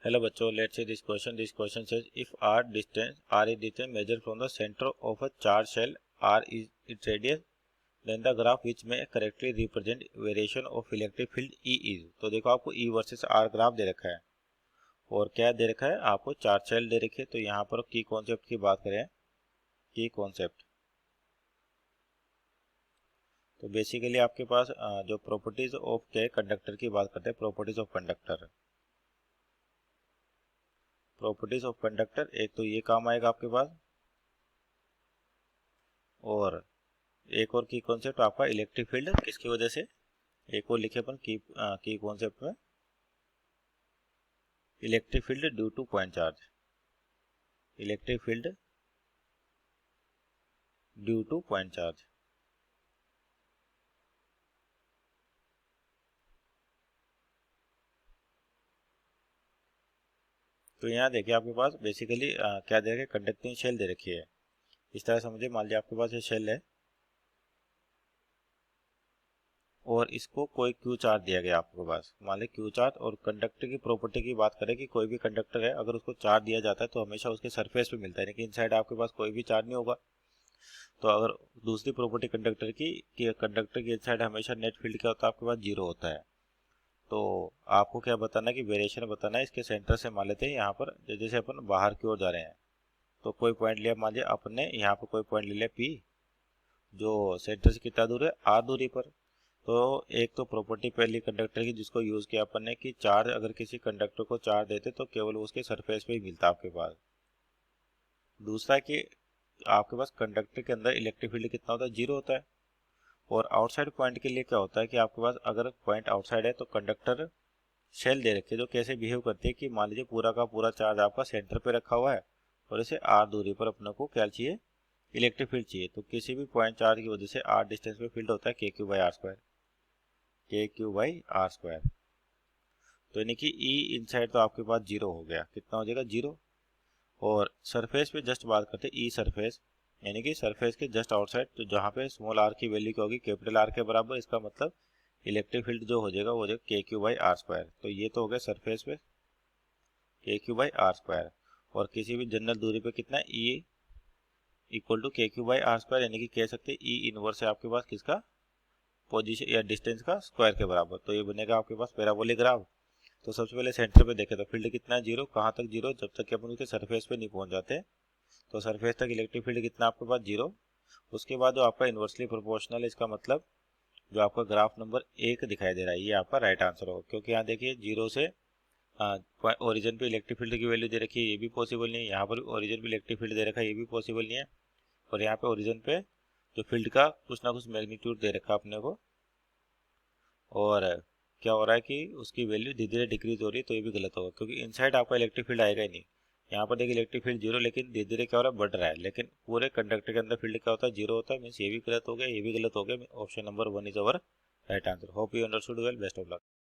Hello बच्चों, let's see this question. This question says if r is distance measured from the center of a charge shell, r is its radius, then the graph which may correctly represent variation of electric field E is. तो देखो आपको E versus R graph दे रखा है और क्या दे रखा है, आपको चार्ज शेल दे रखी है। तो यहाँ पर की कॉन्सेप्ट की बात करें, की कॉन्सेप्ट तो बेसिकली आपके पास जो प्रॉपर्टीज ऑफ के कंडक्टर की बात करते हैं, properties of conductor. Properties of conductor एक तो ये काम आएगा आपके पास, और एक और की कॉन्सेप्ट आपका इलेक्ट्रिक फील्ड किसकी वजह से, एक और लिखे अपन की कॉन्सेप्ट में electric field due two point charge, electric field due two point charge. तो यहाँ देखिए आपके पास बेसिकली क्या दे रखा है, कंडक्टिंग शेल दे रखी है। इस तरह समझिए, मान लीजिए आपके पास ये शेल है और इसको कोई क्यू चार्ज दिया गया आपके पास, मान लीजिए क्यू चार्ज। और कंडक्टर की प्रॉपर्टी की बात करें कि कोई भी कंडक्टर है अगर उसको चार्ज दिया जाता है तो हमेशा उसके सरफेस पे मिलता है, लेकिन इनसाइड आपके पास कोई भी चार्ज नहीं होगा। तो अगर दूसरी प्रॉपर्टी कंडक्टर की कि कंडक्टर की इनसाइड हमेशा नेट फील्ड क्या होता है, आपके पास जीरो होता है। तो आपको क्या बताना है कि वेरिएशन बताना है इसके सेंटर से। मान लेते हैं यहाँ पर जैसे अपन बाहर की ओर जा रहे हैं, तो कोई पॉइंट लिया, मान लीजिए अपन ने यहाँ पर कोई पॉइंट ले लिया P, जो सेंटर से कितना दूर है, R दूरी पर। तो एक तो प्रॉपर्टी पहली कंडक्टर की जिसको यूज़ किया अपन ने कि चार्ज अगर किसी कंडक्टर को चार्ज देते तो केवल उसके सरफेस पे ही मिलता आपके पास। दूसरा कि आपके पास कंडक्टर के अंदर इलेक्ट्रिक फील्ड कितना होता है, जीरो होता है। और आउटसाइड पॉइंट के लिए क्या होता है कि आपके पास अगर पॉइंट आउटसाइड है तो कंडक्टर शेल दे रखी है जो कैसे बिहेव करती है कि मान लीजिए पूरा का पूरा चार्ज आपका सेंटर पे रखा हुआ है और इसे R दूरी पर अपने को क्या चाहिए, इलेक्ट्रिक फील्ड चाहिए। तो किसी भी पॉइंट चार्ज की वजह से R डिस्टेंस पे फील्ड होता है KQ/R², KQ/R²। तो यानी कि E इनसाइड तो आपके पास जीरो हो गया, कितना हो जाएगा, जीरो। और सरफेस पे जस्ट बात करते हैं, E सरफेस यानी कि सरफेस के जस्ट आउटसाइड, तो जहाँ पे स्मॉल r की वैल्यू क्या होगी, कैपिटल R के बराबर। इसका मतलब इलेक्ट्रिक फील्ड जो हो जाएगा वो हो जाएगा KQ/R²। तो ये तो हो गया सरफेस पे KQ/R²। और किसी भी जनरल दूरी पे कितना है, E इक्वल टू KQ/R², यानी कि कह सकते हैं E इनवर्स है आपके पास किसका, पोजीशन या डिस्टेंस का स्क्वायर के बराबर। तो ये बनेगा आपके पास पैराबोलिक ग्राफ। तो सबसे पहले सेंटर पे देखे तो फील्ड कितना है, जीरो। कहाँ तक जीरो, जब तक कि अपन उसके सरफेस पे नहीं पहुंच जाते। तो सरफेस तक इलेक्ट्रिक फील्ड कितना आपके पास, जीरो। उसके बाद जो आपका इन्वर्सली प्रोपोर्शनल है, इसका मतलब जो आपका ग्राफ नंबर 1 दिखाई दे रहा है ये आपका राइट आंसर होगा, क्योंकि यहाँ देखिए जीरो से ओरिजिन पे इलेक्ट्रिक फील्ड की वैल्यू दे रखी है, ये भी पॉसिबल नहीं है। यहाँ पर ओरिजिन पे इलेक्ट्रिक फील्ड दे रखा है, ये भी पॉसिबल नहीं है। और यहाँ पे ओरिजिन पे जो फील्ड का कुछ ना कुछ मैग्नीट्यूड दे रखा है अपने को, और क्या हो रहा है कि उसकी वैल्यू धीरे धीरे डिक्रीज हो रही है, तो ये भी गलत होगा क्योंकि इनसाइड आपका इलेक्ट्रिक फील्ड आएगा ही नहीं। यहाँ पर देखिए इलेक्ट्रिक फील्ड जीरो, लेकिन धीरे धीरे क्या हो रहा है, बढ़ रहा है। लेकिन पूरे कंडक्टर के अंदर फील्ड क्या होता है, जीरो होता है। मीन्स ये भी गलत हो गया, ये भी गलत हो गया। Option number 1 is our right answer. Hope you understood well, best of luck.